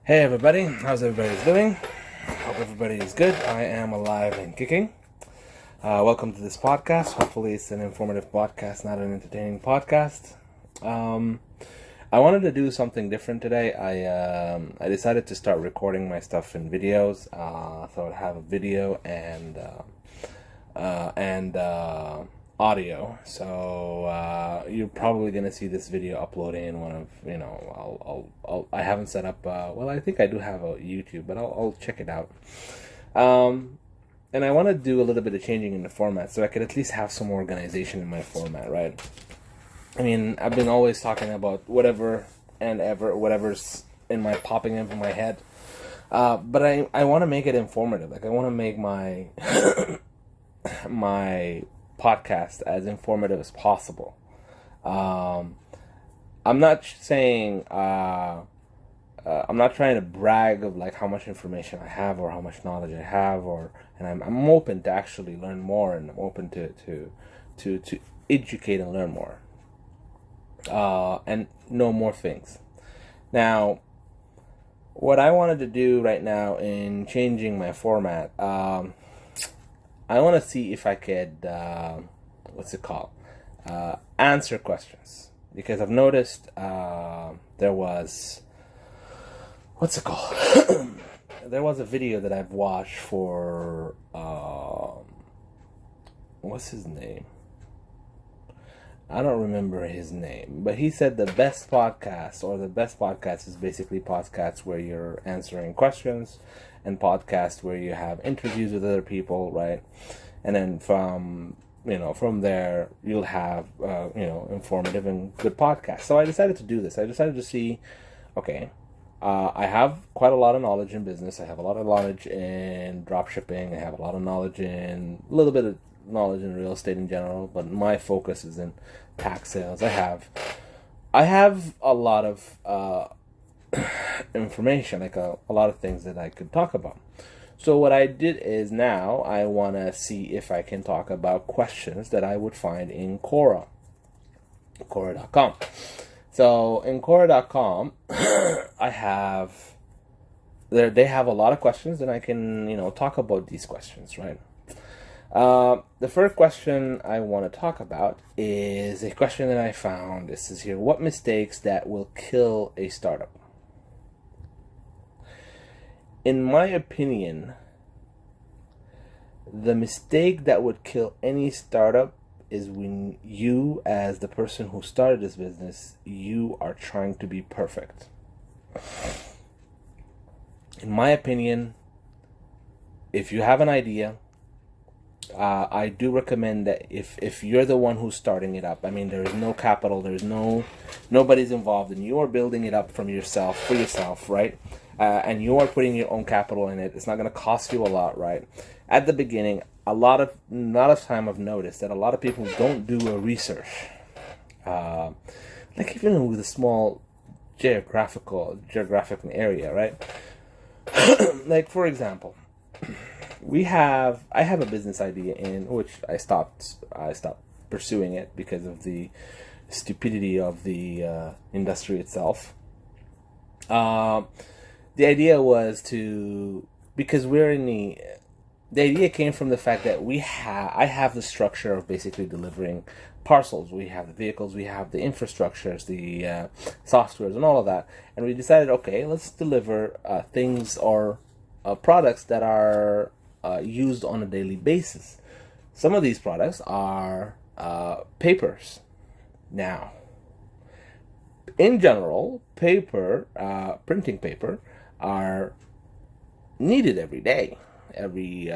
Hey everybody, how's everybody doing? Hope everybody is good. I am alive and kicking. Welcome to this podcast. Hopefully it's an informative podcast, not an entertaining podcast. I wanted to do something different today. I decided to start recording my stuff in videos. So I'd have a video and audio. So you're probably gonna see this video uploading in one of I haven't set up. I think I do have a YouTube, but I'll check it out. And I want to do a little bit of changing in the format so I could at least have some organization in my format, right? I mean, I've been always talking about whatever's popping into my head. But I want to make it informative. Like, I want to make my my podcast as informative as possible. I'm not saying I'm not trying to brag of like how much information I have or how much knowledge I have, and I'm open to actually learn more, and I'm open to educate and learn more, and know more things. Now, what I wanted to do right now in changing my format, I want to see if I could, answer questions. Because I've noticed there was, there was a video that I've watched for, what's his name? I don't remember his name, but he said the best podcast is basically podcasts where you're answering questions, and podcasts where you have interviews with other people, right? And then from there you'll have informative and good podcasts. So I decided to do this. I decided to see, okay, I have quite a lot of knowledge in business. I have a lot of knowledge in drop shipping. I have a little bit of knowledge in real estate in general, but my focus is in tax sales. I have a lot of information, like a lot of things that I could talk about. So what I did is, now I want to see if I can talk about questions that I would find in Quora, Quora.com. So in Quora.com, they have a lot of questions, and I can talk about these questions, right? The first question I want to talk about is a question that I found. This is here: what mistakes that will kill a startup? In my opinion, the mistake that would kill any startup is when you, as the person who started this business, you are trying to be perfect. In my opinion, if you have an idea, I do recommend that if you're the one who's starting it up, I mean, there is no capital, nobody's involved, and you are building it up for yourself, right? And you are putting your own capital in it. It's not going to cost you a lot, right? At the beginning, a lot of time I've noticed that a lot of people don't do a research. Like, even with a small geographic area, right? Like, for example, I have a business idea in which I stopped pursuing it because of the stupidity of the industry itself. The idea was because the idea came from the fact that I have the structure of basically delivering parcels. We have the vehicles, we have the infrastructures, the softwares, and all of that. And we decided, okay, let's deliver things or products that are used on a daily basis. Some of these products are papers. Now, in general, printing paper, are needed every day. Every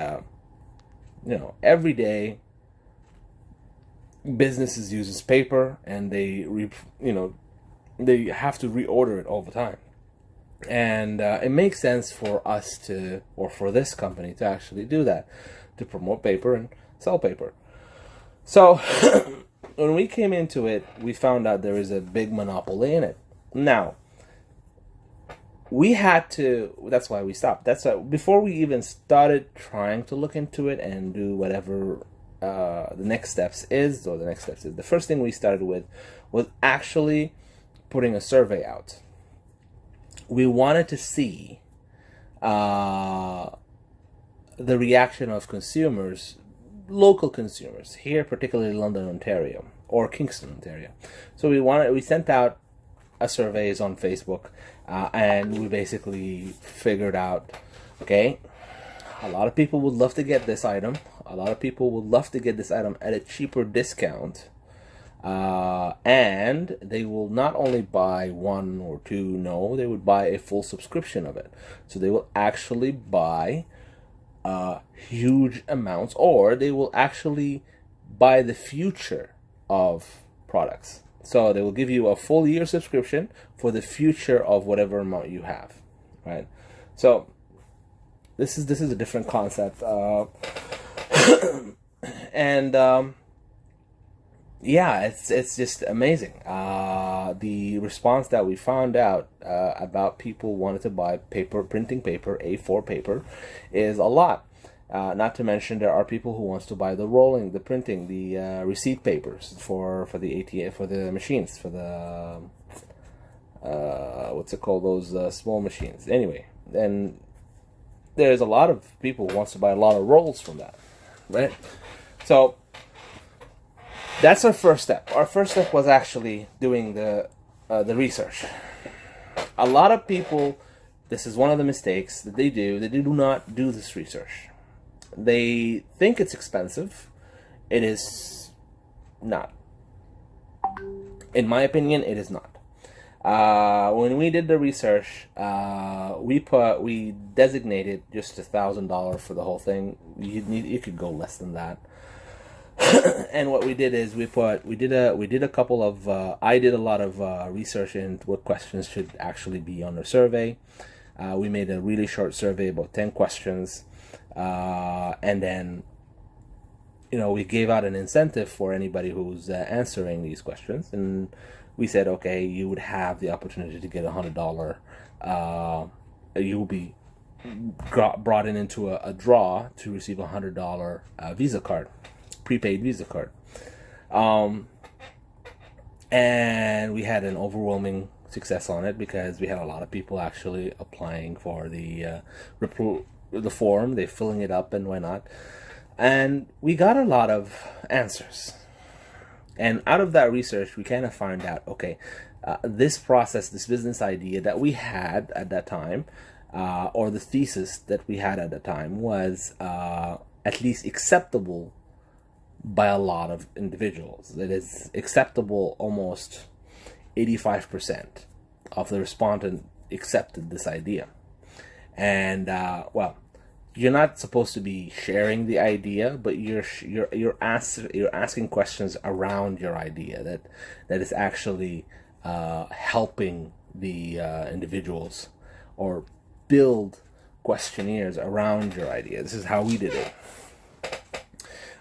day, businesses uses paper, and they have to reorder it all the time. And it makes sense for for this company to actually do that, to promote paper and sell paper. So when we came into it, we found out there is a big monopoly in it. Now, that's why we stopped. That's why, before we even started trying to look into it and do whatever the next steps is, the first thing we started with was actually putting a survey out. we wanted to see the reaction of consumers, local consumers here, particularly London, Ontario, or Kingston, Ontario. So we sent out a surveys on Facebook, and we basically figured out, okay, a lot of people would love to get this item. A lot of people would love to get this item at a cheaper discount. And they will not only buy one or two, no, they would buy a full subscription of it. So they will actually buy huge amounts, or they will actually buy the future of products. So they will give you a full year subscription for the future of whatever amount you have, right? So this is a different concept, and yeah, it's just amazing. The response that we found out about people wanting to buy printing paper, A4 paper, is a lot. Not to mention, there are people who wants to buy the printing, the receipt papers for the ATM, for the machines, for the what's it called, those small machines. Anyway, and there's a lot of people who wants to buy a lot of rolls from that, right? So that's our first step. Our first step was actually doing the research. A lot of people, this is one of the mistakes that they do. They do not do this research. They think it's expensive. It is not. In my opinion, it is not. When we did the research, we designated just $1,000 for the whole thing. You could go less than that. And what we did is we did a couple of I did a lot of research into what questions should actually be on the survey. We made a really short survey, about 10 questions, and then we gave out an incentive for anybody who's answering these questions, and we said, okay, you would have the opportunity to get $100. You will be brought into a draw to receive $100 Visa card, prepaid Visa card. And we had an overwhelming success on it because we had a lot of people actually applying for the form. They're filling it up and whatnot. And we got a lot of answers. And out of that research, we kind of found out, okay, this process, this business idea that we had at that time, or the thesis that we had at the time, was at least acceptable by a lot of individuals. It is acceptable. Almost 85% of the respondent accepted this idea. And well, you're not supposed to be sharing the idea, but you're asking questions around your idea that is actually helping the individuals, or build questionnaires around your idea. This is how we did it.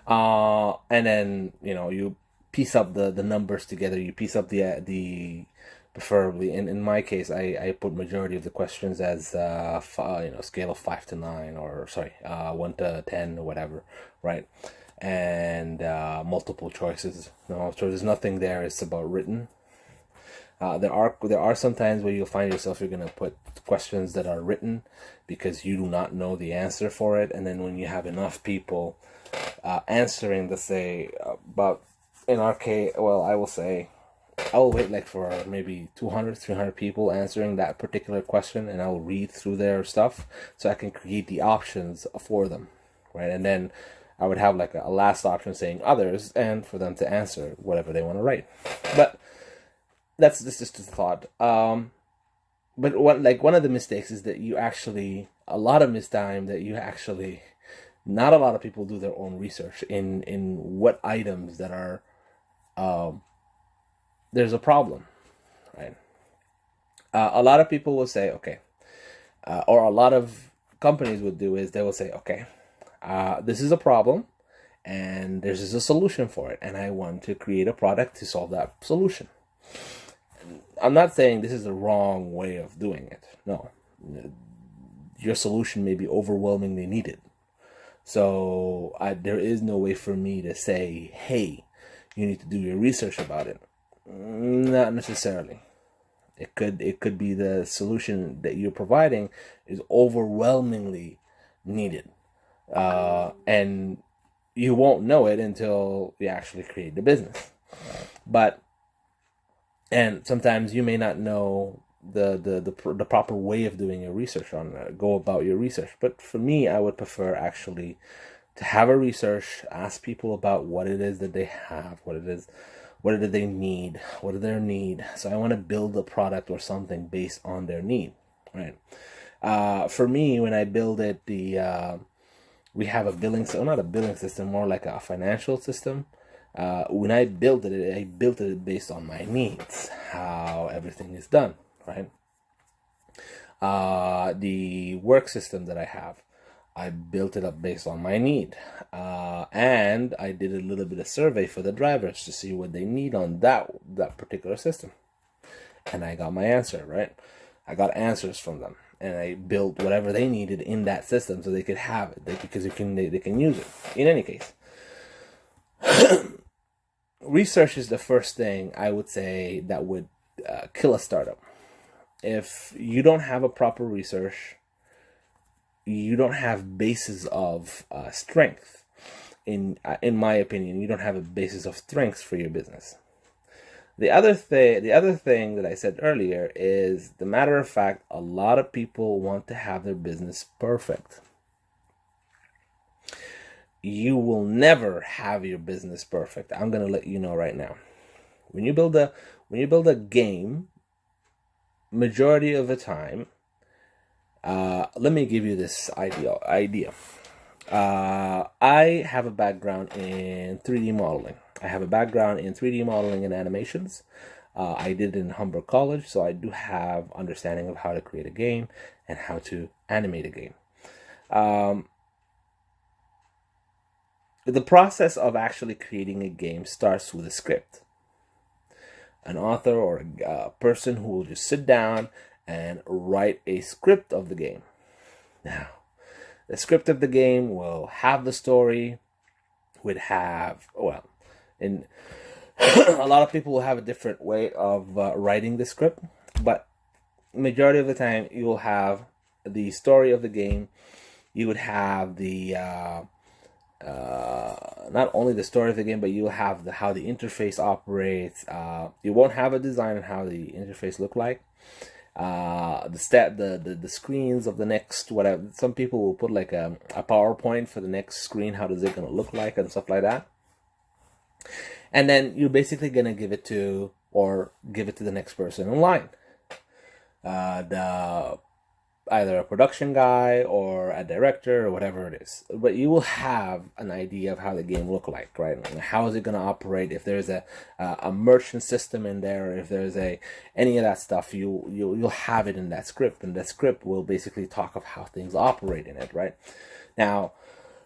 And then you piece up the numbers together. You piece up the preferably in my case, I put majority of the questions as scale of 5 to 9, or 1 to 10 or whatever, right? And multiple choices. So there's nothing there. It's about written. There are some times where you'll find yourself you're gonna put questions that are written because you do not know the answer for it, and then when you have enough people answering, let's say about, in our case, well, I will wait like for maybe 200, 300 people answering that particular question, and I'll read through their stuff so I can create the options for them, right? And then I would have like a last option saying others, and for them to answer whatever they want to write. But that's just a thought. But one of the mistakes is that not a lot of people do their own research in what items that are there's a problem, right? A lot of people will say, okay, or a lot of companies would do is they will say, okay, this is a problem, and there's a solution for it, and I want to create a product to solve that solution. I'm not saying this is the wrong way of doing it. No, your solution may be overwhelmingly needed. So there is no way for me to say, hey, you need to do your research about it. Not necessarily. It could be the solution that you're providing is overwhelmingly needed, and you won't know it until you actually create the business. And sometimes you may not know the proper way of doing your research go about your research. But for me, I would prefer actually to have a research, ask people about what it is that they have, what do they need, what do their need. So I want to build a product or something based on their need, right? For me, when I build it, we have a billing system, not a billing system, more like a financial system. When I built it based on my needs, how everything is done, right? The work system that I have, I built it up based on my need. And I did a little bit of survey for the drivers to see what they need on that particular system. And I got my answer, right? I got answers from them. And I built whatever they needed in that system so they could have it, because they can use it. In any case, research is the first thing I would say that would kill a startup. If you don't have a proper research, you don't have basis of strength. In my opinion, you don't have a basis of strength for your business. The other thing that I said earlier is the matter of fact, a lot of people want to have their business perfect. You will never have your business perfect. I'm going to let you know right now. When you build a game, majority of the time, let me give you this idea. I have a background in 3D modeling. I have a background in 3D modeling and animations. I did it in Humber College, so I do have understanding of how to create a game and how to animate a game. The process of actually creating a game starts with a script. An author or a person who will just sit down and write a script of the game. Now, the script of the game will have the story, would have, and a lot of people will have a different way of writing the script, but majority of the time you will have the story of the game. You would have the not only the story of the game, but you will have how the interface operates. You won't have a design on how the interface look like. The screens of the next whatever. Some people will put like a PowerPoint for the next screen. How does it gonna look like and stuff like that. And then you're basically gonna give it to the next person in line. Either a production guy or a director or whatever it is. But you will have an idea of how the game look like, right? How is it going to operate? If there's a merchant system in there, or if there's any of that stuff, you'll have it in that script, and that script will basically talk of how things operate in it, right? Now,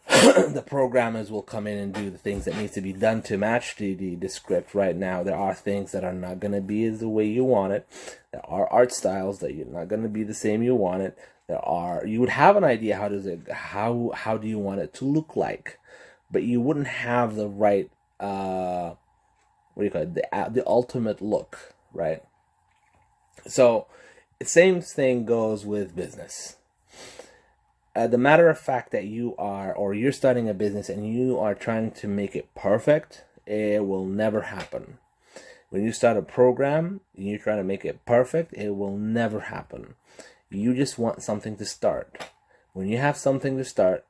the programmers will come in and do the things that need to be done to match the script. Right now, there are things that are not going to be the way you want it. There are art styles that you're not going to be the same you want it. You would have an idea how do you want it to look like, but you wouldn't have the right the ultimate look, right? So the same thing goes with business. The matter of fact that you're starting a business and you are trying to make it perfect, it will never happen. When you start a program and you're trying to make it perfect, it will never happen. You just want something to start. When you have something to start,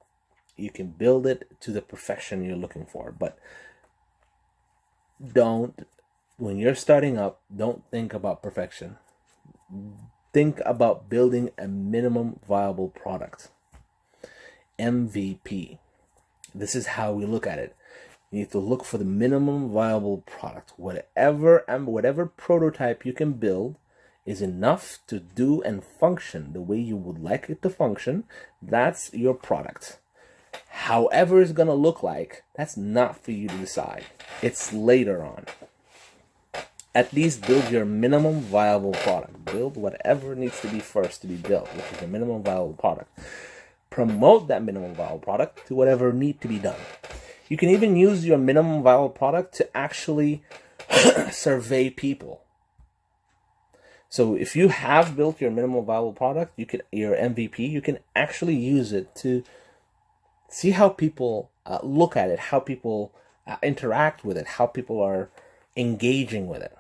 you can build it to the perfection you're looking for. But when you're starting up, don't think about perfection. Think about building a minimum viable product. MVP. This is how we look at it. You need to look for the minimum viable product. Whatever prototype you can build is enough to do and function the way you would like it to function. That's your product. However it's going to look like, that's not for you to decide. It's later on. At least build your minimum viable product. Build whatever needs to be first to be built, which is the minimum viable product. Promote that minimum viable product to whatever need to be done. You can even use your minimum viable product to actually survey people. So if you have built your minimal viable product, your MVP, you can actually use it to see how people look at it, how people interact with it, how people are engaging with it.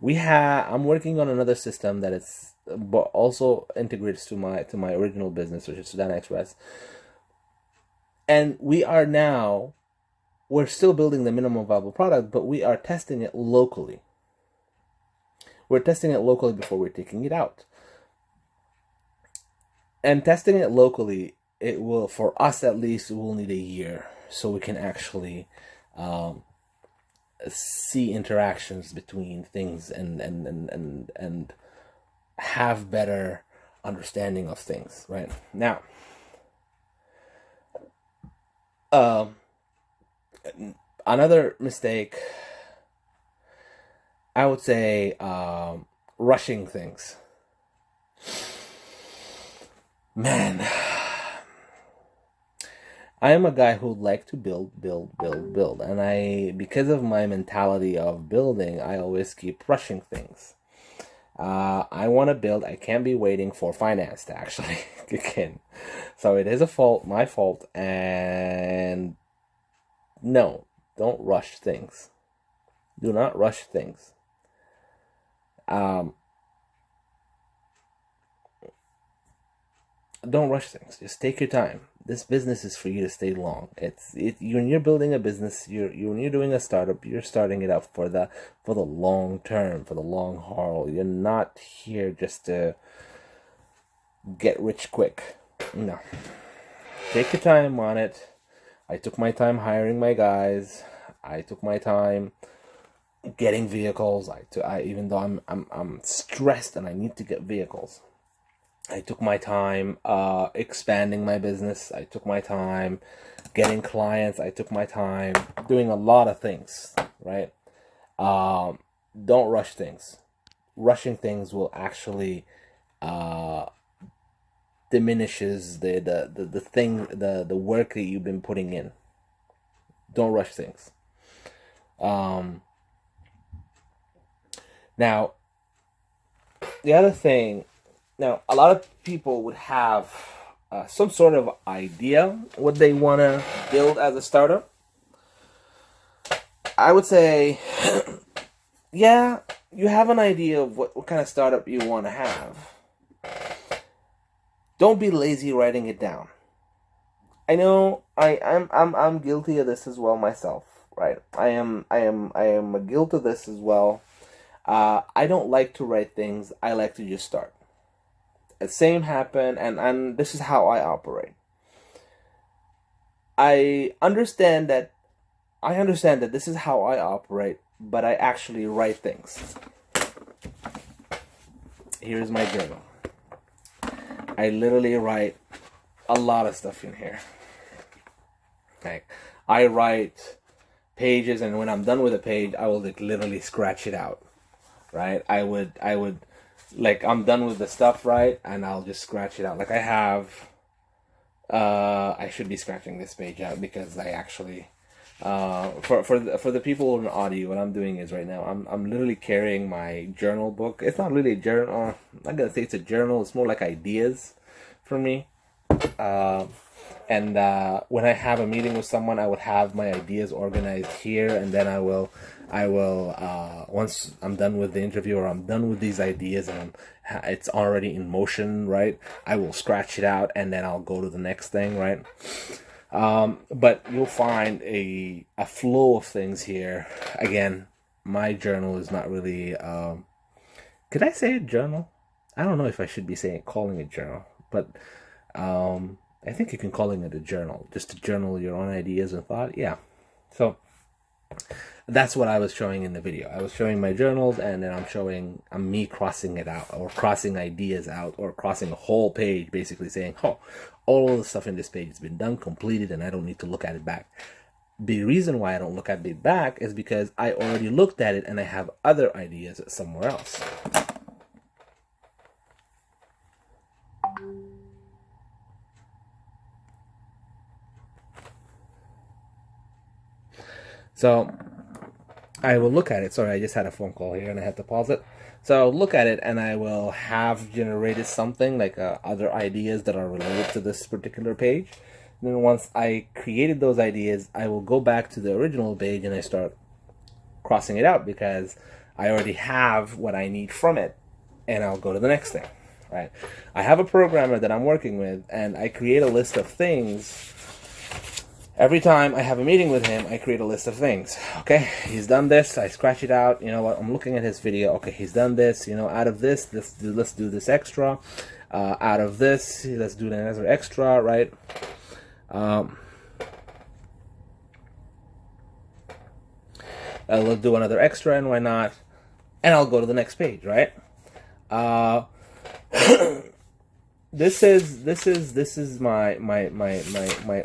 I'm working on another system that it's but also integrates to my original business, which is Sudan Express. And we're still building the minimum viable product, but we are testing it locally. We're testing it locally before we're taking it out. And testing it locally, it will, for us at least, we'll need a year so we can actually see interactions between things and have better understanding of things. Right now, another mistake, I would say, rushing things. Man, I am a guy who would like to build, and because of my mentality of building, I always keep rushing things. I want to build. I can't be waiting for finance to actually kick in. So it is my fault, and no, don't rush things. Do not rush things. Don't rush things. Just take your time. This business is for you to stay long. When you're building a business, when you're doing a startup, you're starting it up for the long term, for the long haul. You're not here just to get rich quick. No. Take your time on it. I took my time hiring my guys. I took my time getting vehicles. Even though I'm stressed and I need to get vehicles, I took my time expanding my business. I took my time getting clients. I took my time doing a lot of things, right? Don't rush things. Rushing things will actually diminishes the work that you've been putting in. Don't rush things. Now, the other thing. Now, a lot of people would have some sort of idea what they want to build as a startup. I would say, yeah, you have an idea of what kind of startup you want to have. Don't be lazy writing it down. I know I'm guilty of this as well myself, right? I am a guilt of this as well. I don't like to write things. I like to just start. The same happen, and this is how I operate. I understand that this is how I operate, but I actually write things. Here's my journal. I literally write a lot of stuff in here. Okay, I write pages, and when I'm done with a page, I will literally scratch it out. Right? I would like, I'm done with the stuff, right? And I'll just scratch it out. Like I have, I should be scratching this page out because I actually, for the people in audio, what I'm doing is right now, I'm literally carrying my journal book. It's not really a journal. I'm not gonna say it's a journal. It's more like ideas for me. And when I have a meeting with someone, I would have my ideas organized here, and then I will once I'm done with the interview or I'm done with these ideas and it's already in motion, right? I will scratch it out and then I'll go to the next thing, right? But you'll find a flow of things here. Again, my journal is not really. Could I say a journal? I don't know if I should be calling it journal, but I think you can calling it a journal, just to journal your own ideas and thought. Yeah, so that's what I was showing in the video. I was showing my journals, and then I'm me crossing it out, or crossing ideas out, or crossing a whole page, basically saying, oh, all of the stuff in this page has been done, completed, and I don't need to look at it back. The reason why I don't look at it back is because I already looked at it and I have other ideas somewhere else. So I will look at it. Sorry, I just had a phone call here and I had to pause it. So I'll look at it and I will have generated something like other ideas that are related to this particular page. And then once I created those ideas, I will go back to the original page and I start crossing it out because I already have what I need from it, and I'll go to the next thing, right? I have a programmer that I'm working with, and I create a list of things. Every time I have a meeting with him, I create a list of things. Okay, he's done this, I scratch it out. You know what, I'm looking at his video. Okay, he's done this. You know, out of this, let's do this extra. Out of this, let's do another extra, right? I'll do another extra, and why not? And I'll go to the next page, right? This is my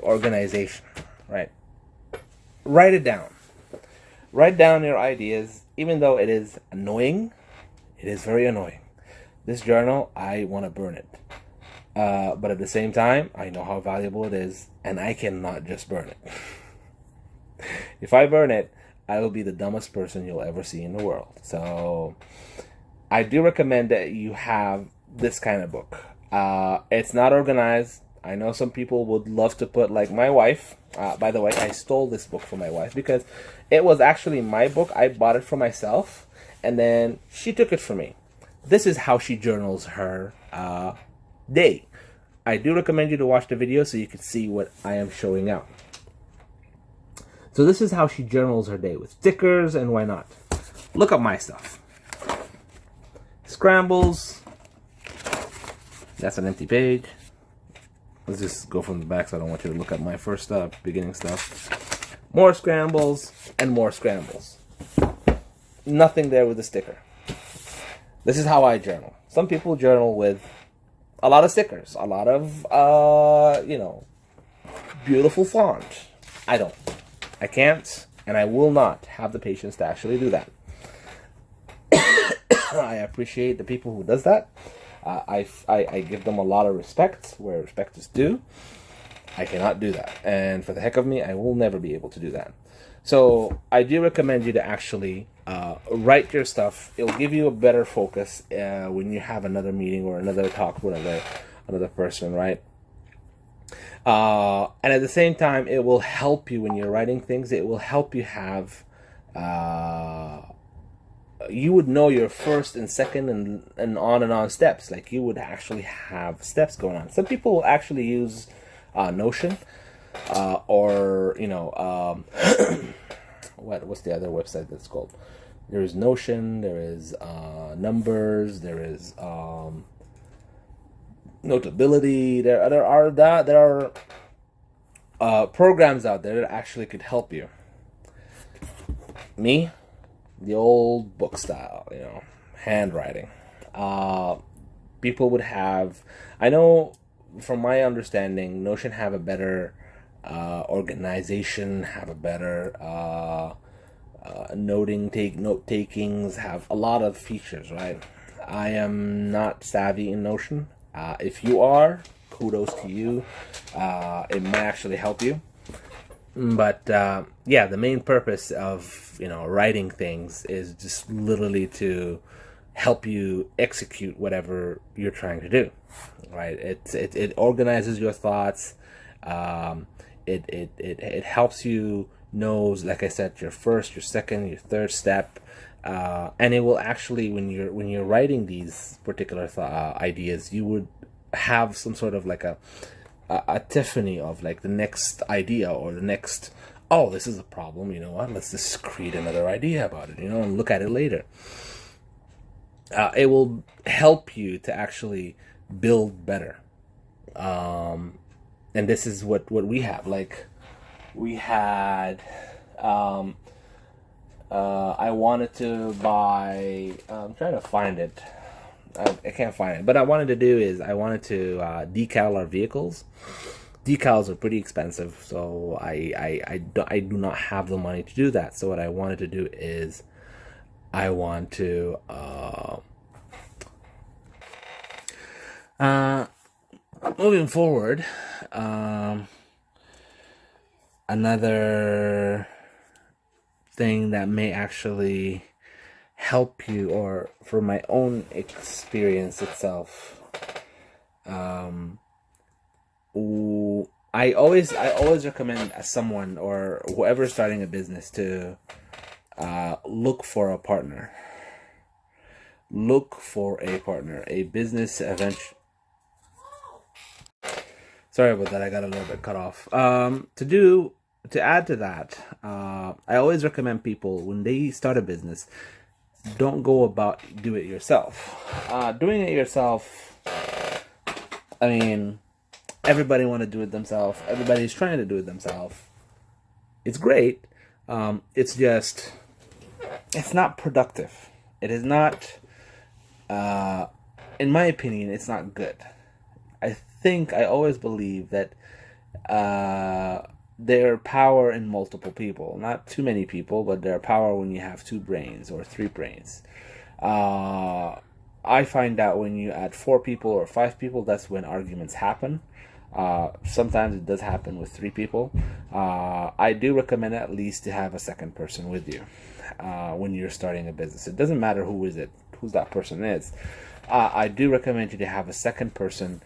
organization, right? Write it down. Write down your ideas, even though it is annoying. It is very annoying. This journal, I want to burn it. But at the same time, I know how valuable it is, and I cannot just burn it. If I burn it, I will be the dumbest person you'll ever see in the world. So I do recommend that you have this kind of book. It's not organized. I know some people would love to put, like my wife. By the way, I stole this book from my wife because it was actually my book. I bought it for myself, and then she took it from me. This is how she journals her day. I do recommend you to watch the video so you can see what I am showing out. So this is how she journals her day with stickers and why not. Look up my stuff. Scrambles. That's an empty page. Let's just go from the back so I don't want you to look at my first beginning stuff. More scrambles and more scrambles. Nothing there with a sticker. This is how I journal. Some people journal with a lot of stickers, a lot of, beautiful font. I don't. I can't, and I will not have the patience to actually do that. I appreciate the people who does that. I give them a lot of respect where respect is due. I cannot do that, and for the heck of me, I will never be able to do that. So I do recommend you to actually write your stuff. It'll give you a better focus when you have another meeting or another talk with another person, right? And at the same time, it will help you when you're writing things. It will help you have, you would know your first and second and on steps. Like you would actually have steps going on. Some people will actually use Notion or, what's the other website that's called? There is Notion, there is Numbers, there is Notability. There are programs out there that actually could help you. Me, the old book style, handwriting. People would have. I know, from my understanding, Notion have a better organization, have a better note takings, have a lot of features, right? I am not savvy in Notion. If you are, kudos to you. It might actually help you. But the main purpose of writing things is just literally to help you execute whatever you're trying to do, right? It organizes your thoughts. It helps you know, like I said, your first, your second, your third step. And it will actually, when you're writing these particular ideas, you would have some sort of like a epiphany of like the next idea or the next. Oh, this is a problem. You know what? Let's just create another idea about it. And look at it later. It will help you to actually build better. And this is what we have. Like we had. I wanted to buy. I'm trying to find it. I can't find it. But I wanted to decal our vehicles. Decals are pretty expensive, so I do not have the money to do that. So what I wanted to do is I want to moving forward, another thing that may actually help you, or from my own experience itself, I always recommend someone or whoever starting a business to look for a partner. Look for a partner, a business eventually. Sorry about that. I got a little bit cut off. To add to that, I always recommend people when they start a business, don't go about do it yourself. Doing it yourself, I mean, everybody want to do it themselves. Everybody's trying to do it themselves. It's great. It's just, it's not productive. It is not, in my opinion, it's not good. I always believe that there are power in multiple people. Not too many people, but there are power when you have 2 brains or 3 brains. I find that when you add 4 people or 5 people, that's when arguments happen. Sometimes it does happen with 3 people. I do recommend at least to have a second person with you when you're starting a business. It doesn't matter who that person is. I do recommend you to have a second person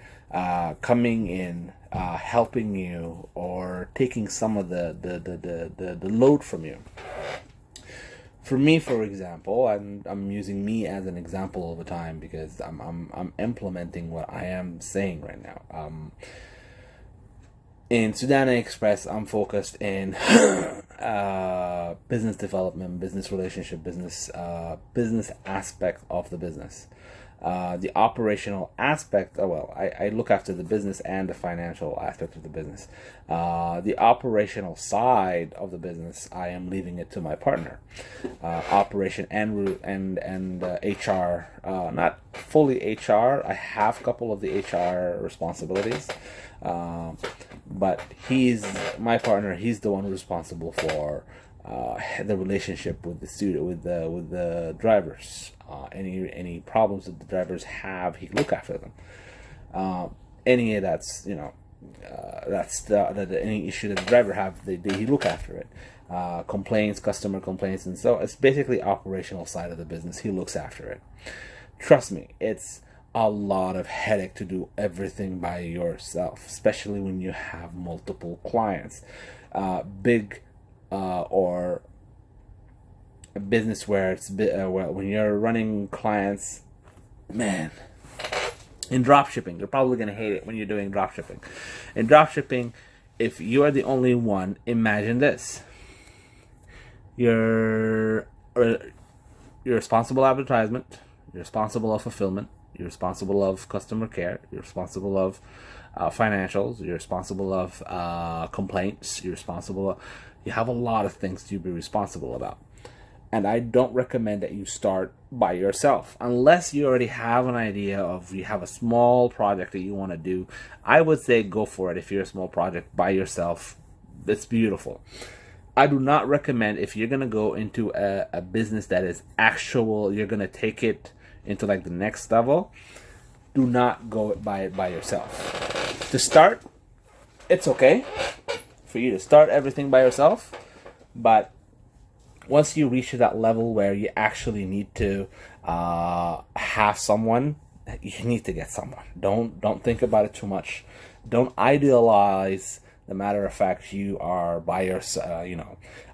coming in, helping you, or taking some of the load from you. For me, for example, I'm using me as an example all the time because I'm implementing what I am saying right now. In Sudan Express, I'm focused in business development, business relationship, business aspect of the business. The operational aspect, I look after the business and the financial aspect of the business. The operational side of the business, I am leaving it to my partner. Operation and HR, not fully HR. I have a couple of the HR responsibilities, but he's my partner. He's the one responsible for the relationship with the student, with the drivers. Any problems that the drivers have, he look after them. Any that's any issue that the driver have, he look after it. Complaints, customer complaints, and so it's basically operational side of the business. He looks after it. Trust me, it's a lot of headache to do everything by yourself, especially when you have multiple clients, big or a business where it's when you're running clients, man. In dropshipping, you're probably gonna hate it when you're doing dropshipping. In dropshipping, if you are the only one, imagine this: you're responsible advertisement, you're responsible of fulfillment, you're responsible of customer care, you're responsible of financials, you're responsible of complaints, you have a lot of things to be responsible about. And I don't recommend that you start by yourself. Unless you already have an idea of, you have a small project that you want to do, I would say go for it. If you're a small project by yourself, it's beautiful. I do not recommend, if you're going to go into a business that is actual, you're going to take it into like the next level, do not go by yourself. To start, it's okay for you to start everything by yourself, but once you reach that level where you actually need to have someone, you need to get someone. Don't think about it too much. Don't idealize the matter of fact you are by yourself.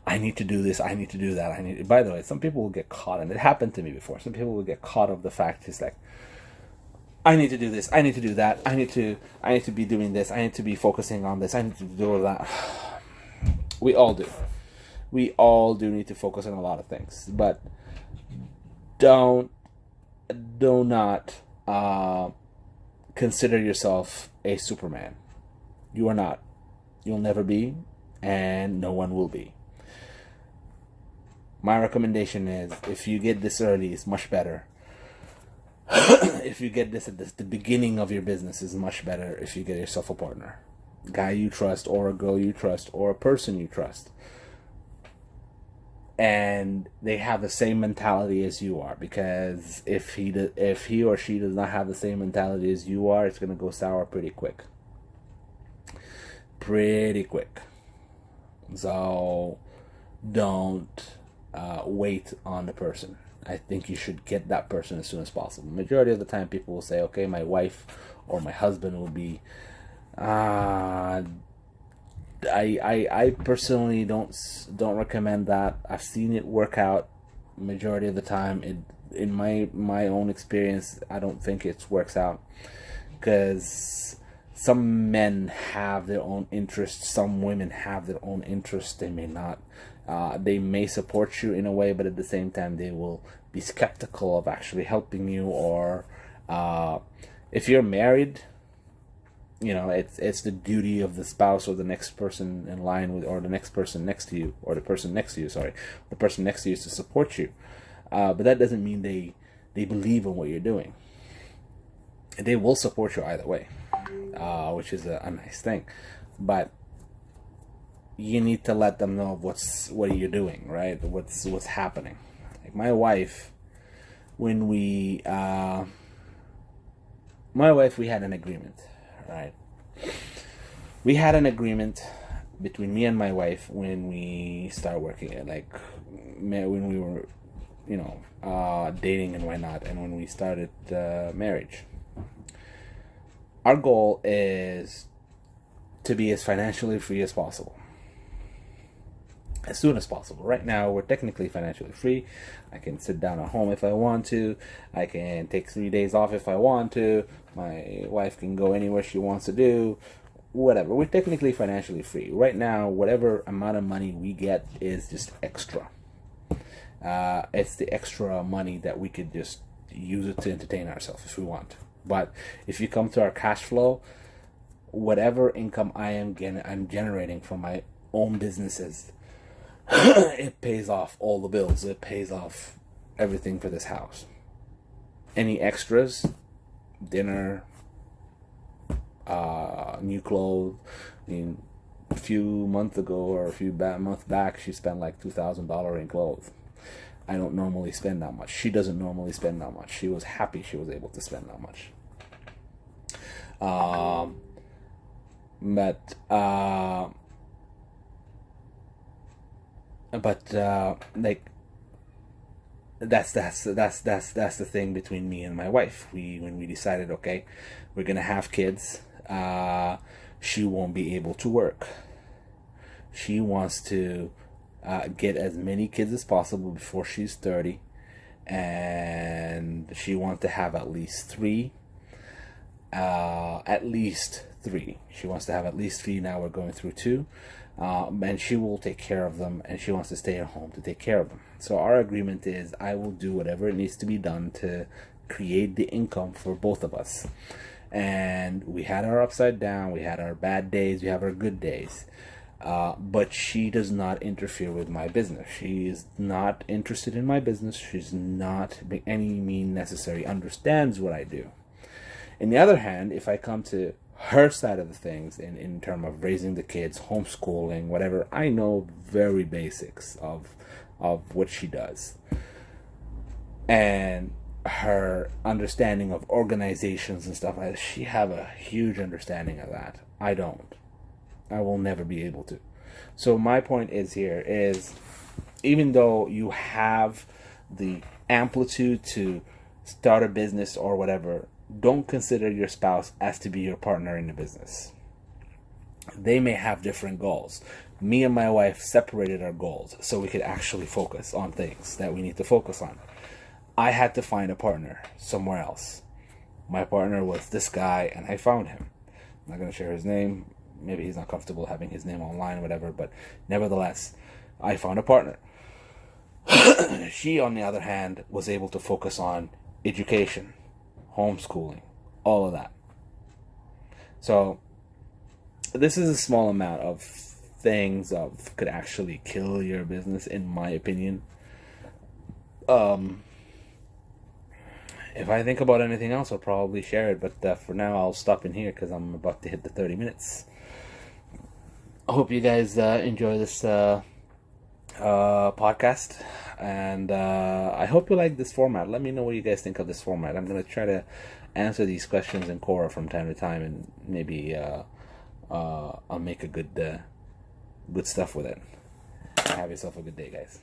I need to do this. I need to do that. By the way, some people will get caught, and it happened to me before. Some people will get caught of the fact it's like, I need to do this. I need to do that. I need to be doing this. I need to be focusing on this. I need to do all that. We all do. We all do need to focus on a lot of things, but do not consider yourself a Superman. You are not. You'll never be, and no one will be. My recommendation is, if you get this early, it's much better. If you get this at the beginning of your business, is much better if you get yourself a partner. Guy you trust, or a girl you trust, or a person you trust. And they have the same mentality as you are, because if he or she does not have the same mentality as you are, it's going to go sour pretty quick. So don't wait on the person. I think you should get that person as soon as possible. Majority of the time, people will say, okay, my wife or my husband will be. I personally don't recommend that. I've seen it work out majority of the time. In my own experience, I don't think it works out, because some men have their own interests, some women have their own interests. They may not. They may support you in a way, but at the same time, they will be skeptical of actually helping you. Or if you're married, it's the duty of the spouse or the next person in line with, or the next person next to you, or the person next to you, the person next to you, is to support you. But that doesn't mean they believe in what you're doing. They will support you either way, which is a nice thing. But you need to let them know what you're doing, right? What's happening. Like my wife, when we had an agreement, right? We had an agreement between me and my wife when we started working, like when we were, dating and whatnot, and when we started marriage. Our goal is to be as financially free as possible, as soon as possible. Right now, we're technically financially free. I can sit down at home if I want to. I can take 3 days off if I want to. My wife can go anywhere she wants to do. Whatever. We're technically financially free. Right now, whatever amount of money we get is just extra. It's the extra money that we could just use it to entertain ourselves if we want. But if you come to our cash flow, whatever income I'm generating from my own businesses, it pays off all the bills. It pays off everything for this house. Any extras, dinner, new clothes. I mean, a few months ago or a few months back, she spent like $2,000 in clothes. I don't normally spend that much. She doesn't normally spend that much. She was happy she was able to spend that much. Like that's the thing between me and my wife. When we decided, okay, we're gonna have kids, she won't be able to work. She wants to get as many kids as possible before she's 30, and she wants to have at least three. She wants to have at least three. Now we're going through two. And she will take care of them, and she wants to stay at home to take care of them. So our agreement is I will do whatever it needs to be done to create the income for both of us. And we had our upside down, we had our bad days, we have our good days. But she does not interfere with my business. She is not interested in my business. She's not, by any means necessary, understands what I do. On the other hand, if I come to her side of the things in terms of raising the kids, homeschooling, whatever, I know very basics of what she does. And her understanding of organizations and stuff like that, she have a huge understanding of that. I don't. I will never be able to. So my point is even though you have the amplitude to start a business or whatever, don't consider your spouse as to be your partner in the business. They may have different goals. Me and my wife separated our goals so we could actually focus on things that we need to focus on. I had to find a partner somewhere else. My partner was this guy, and I found him. I'm not going to share his name. Maybe he's not comfortable having his name online, whatever, but nevertheless, I found a partner. She, on the other hand, was able to focus on education, homeschooling, all of that. So this is a small amount of things that could actually kill your business, in my opinion. If I think about anything else, I'll probably share it, but for now I'll stop in here because I'm about to hit the 30 minutes. I hope you guys enjoy this podcast, and I hope you like this format. Let me know what you guys think of this format. I'm going to try to answer these questions in Quora from time to time, and maybe I'll make a good stuff with it. Have yourself a good day, guys.